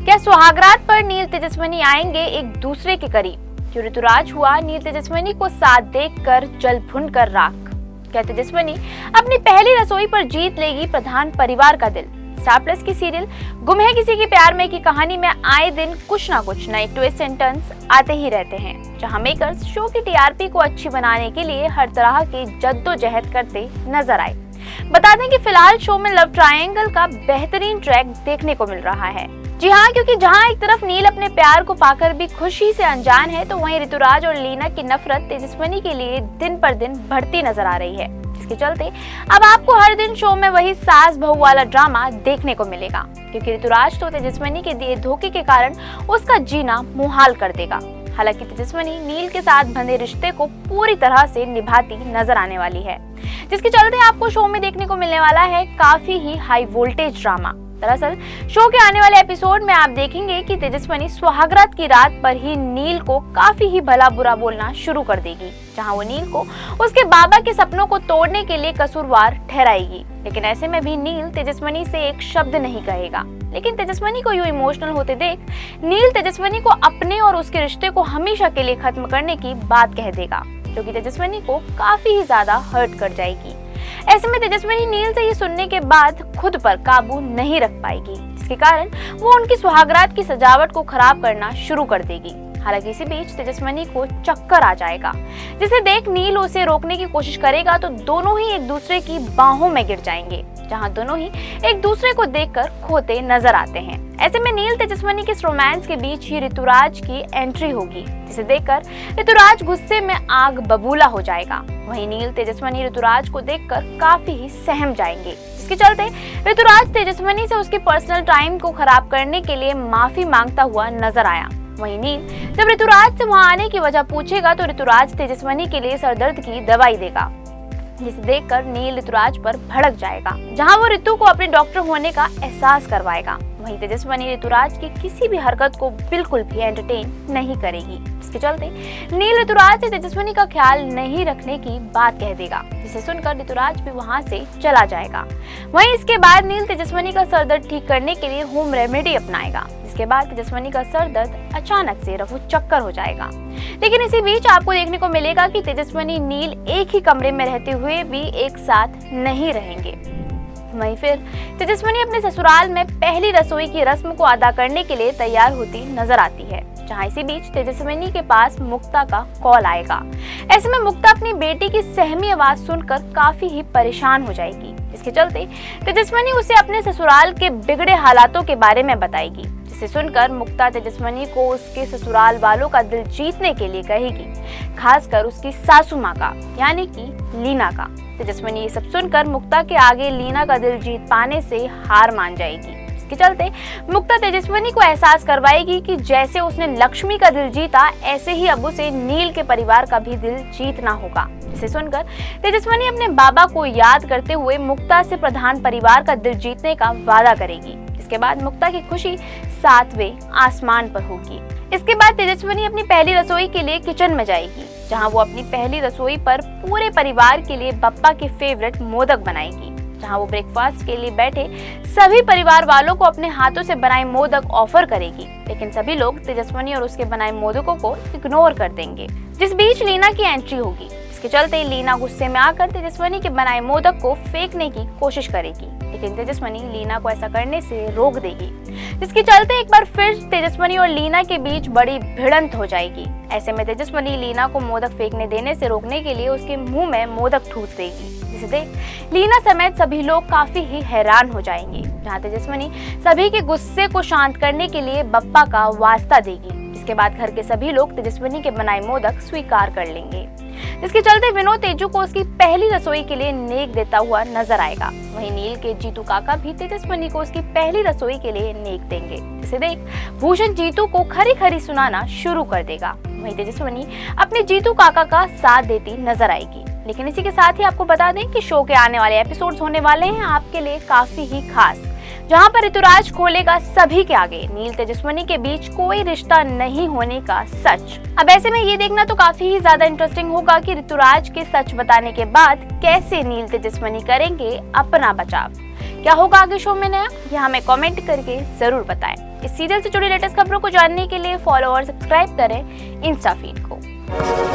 क्या सुहागरात पर नील तेजस्विनी आएंगे एक दूसरे के करीब? क्यों ऋतुराज हुआ नील तेजस्विनी को साथ देखकर जल भुन कर राख? क्या तेजस्विनी अपनी पहली रसोई पर जीत लेगी प्रधान परिवार का दिल? स्टार प्लस की सीरियल गुम है किसी के प्यार में की कहानी में आए दिन कुछ ना कुछ नए ट्विस्ट एंड टर्न्स आते ही रहते हैं, जहां मेकर्स शो की टीआरपी को अच्छी बनाने के लिए हर तरह की जद्दोजहद करते नजर आए। बता दें कि फिलहाल शो में लव ट्रायंगल का बेहतरीन ट्रैक देखने को मिल रहा है। जी हाँ, क्योंकि जहाँ एक तरफ नील अपने प्यार को पाकर भी खुशी से अनजान है, तो वहीं ऋतुराज और लीना की नफरत तेजस्विनी के लिए दिन पर दिन बढ़ती नजर आ रही है, जिसके चलते अब आपको हर दिन शो में वही सास बहू वाला ड्रामा देखने को मिलेगा। क्योंकि ऋतुराज तो तेजस्विनी के दिए धोखे के कारण उसका जीना मुहाल कर देगा। हालांकि तेजस्विनी नील के साथ बंधे रिश्ते को पूरी तरह से निभाती नजर आने वाली है, जिसके चलते आपको शो में देखने को मिलने वाला है काफी ही हाई वोल्टेज ड्रामा। दरअसल शो के आने वाले एपिसोड में आप देखेंगे कि तेजस्विनी सुहागरात की रात पर ही नील को काफी ही भला बुरा बोलना शुरू कर देगी, जहां वो नील को उसके बाबा के सपनों को तोड़ने के लिए कसूरवार ठहराएगी। लेकिन ऐसे में भी नील तेजस्विनी से एक शब्द नहीं कहेगा। लेकिन तेजस्विनी को यूं इमोशनल होते देख नील तेजस्विनी को अपने और उसके रिश्ते को हमेशा के लिए खत्म करने की बात कह देगा, जो कि तेजस्विनी को काफी ही ज्यादा हर्ट कर जाएगी। ऐसे में तेजस्विनी नील से ये सुनने के बाद खुद पर काबू नहीं रख पाएगी, जिसके कारण वो उनकी सुहागरात की सजावट को खराब करना शुरू कर देगी। हालांकि इसी बीच तेजस्विनी को चक्कर आ जाएगा, जिसे देख नील उसे रोकने की कोशिश करेगा तो दोनों ही एक दूसरे की बाहों में गिर जाएंगे, जहां दोनों ही एक दूसरे को देखकर खोते नजर आते हैं। ऐसे में नील तेजस्विनी के इस रोमांस के बीच ही ऋतुराज की एंट्री होगी, जिसे देखकर ऋतुराज गुस्से में आग बबूला हो जाएगा। वहीं नील तेजस्विनी ऋतुराज को देखकर काफी ही सहम जाएंगे, जिसके चलते ऋतुराज तेजस्विनी से उसके पर्सनल टाइम को खराब करने के लिए माफी मांगता हुआ नजर आया। वहीं नील जब ऋतुराज से वहां आने की वजह पूछेगा तो ऋतुराज तेजस्विनी के लिए सरदर्द की दवाई देगा, जिसे देखकर नील ऋतुराज पर भड़क जाएगा, जहां वो ऋतु को अपने डॉक्टर होने का एहसास करवाएगा। वहीं तेजस्विनी ऋतुराज की किसी भी हरकत को बिल्कुल भी एंटरटेन नहीं करेगी, जिसके चलते नील ऋतुराज से तेजस्विनी का ख्याल नहीं रखने की बात कह देगा, जिसे सुनकर ऋतुराज भी वहां से चला जाएगा। वहीं इसके बाद नील तेजस्विनी का सर दर्द ठीक करने के लिए होम रेमेडी अपनाएगा, जिसके बाद तेजस्विनी का सर दर्द अचानक से रफू चक्कर हो जाएगा। लेकिन इसी बीच आपको देखने को मिलेगा कि तेजस्विनी नील एक ही कमरे में रहते हुए भी एक साथ नहीं रहेंगे। वहीं फिर तेजस्विनी अपने ससुराल में पहली रसोई की रस्म को अदा करने के लिए तैयार होती नजर आती है, जहां इसी बीच तेजस्विनी के पास मुक्ता का कॉल आएगा। ऐसे में मुक्ता अपनी बेटी की सहमी आवाज सुनकर काफी ही परेशान हो जाएगी। इसके चलते तेजस्विनी उसे अपने ससुराल के बिगड़े हालातों के बारे में बताएगी, जिसे सुनकर मुक्ता तेजस्विनी को उसके ससुराल वालों का दिल जीतने के लिए कहेगी, खासकर उसकी सासू माँ का, यानी कि लीना का। तेजस्विनी ये सब सुनकर मुक्ता के आगे लीना का दिल जीत पाने से हार मान जाएगी। इसके चलते मुक्ता तेजस्विनी को एहसास करवाएगी कि जैसे उसने लक्ष्मी का दिल जीता, ऐसे ही अब उसे नील के परिवार का भी दिल जीतना होगा। जिसे सुनकर तेजस्विनी अपने बाबा को याद करते हुए मुक्ता से प्रधान परिवार का दिल जीतने का वादा करेगी। इसके बाद मुक्ता की खुशी 7वें आसमान पर होगी। इसके बाद तेजस्विनी अपनी पहली रसोई के लिए किचन में जाएगी, जहां वो अपनी पहली रसोई पर पूरे परिवार के लिए बप्पा के फेवरेट मोदक बनाएगी, जहां वो ब्रेकफास्ट के लिए बैठे सभी परिवार वालों को अपने हाथों से बनाए मोदक ऑफर करेगी। लेकिन सभी लोग तेजस्विनी और उसके बनाए मोदकों को इग्नोर कर देंगे। जिस बीच लीना की एंट्री होगी, इसके चलते लीना गुस्से में आकर तेजस्विनी के बनाए मोदक को फेंकने की कोशिश करेगी, लेकिन तेजस्विनी लीना को ऐसा करने से रोक देगी, जिसके चलते एक बार फिर तेजस्विनी और लीना के बीच बड़ी भिड़ंत हो जाएगी। ऐसे में तेजस्विनी लीना को मोदक फेंकने देने से रोकने के लिए उसके मुंह में मोदक ठूस देगी, जिसे देख लीना समेत सभी लोग काफी ही हैरान हो जाएंगे, जहां तेजस्विनी सभी के गुस्से को शांत करने के लिए बप्पा का वास्ता देगी। इसके बाद घर के सभी लोग तेजस्विनी के बनाए मोदक स्वीकार कर लेंगे, जिसके चलते विनोद तेजू को उसकी पहली रसोई के लिए नेक देता हुआ नजर आएगा। वहीं नील के जीतू काका भी तेजस्विनी को उसकी पहली रसोई के लिए नेक देंगे, जिसे देख भूषण जीतू को खरी खरी सुनाना शुरू कर देगा। वहीं तेजस्विनी अपने जीतू काका का साथ देती नजर आएगी। लेकिन इसी के साथ ही आपको बता दें कि शो के आने वाले एपिसोड्स होने वाले हैं आपके लिए काफी ही खास, जहां पर ऋतुराज खोलेगा सभी के आगे नील तेजस्विनी के बीच कोई रिश्ता नहीं होने का सच। अब ऐसे में ये देखना तो काफी ही ज्यादा इंटरेस्टिंग होगा कि ऋतुराज के सच बताने के बाद कैसे नील तेजस्विनी करेंगे अपना बचाव। क्या होगा आगे शो में नया, यह हमें कमेंट करके जरूर बताएं। इस सीरियल से जुड़ी लेटेस्ट खबरों को जानने के लिए फॉलो और सब्सक्राइब करें इंस्टा फीड को।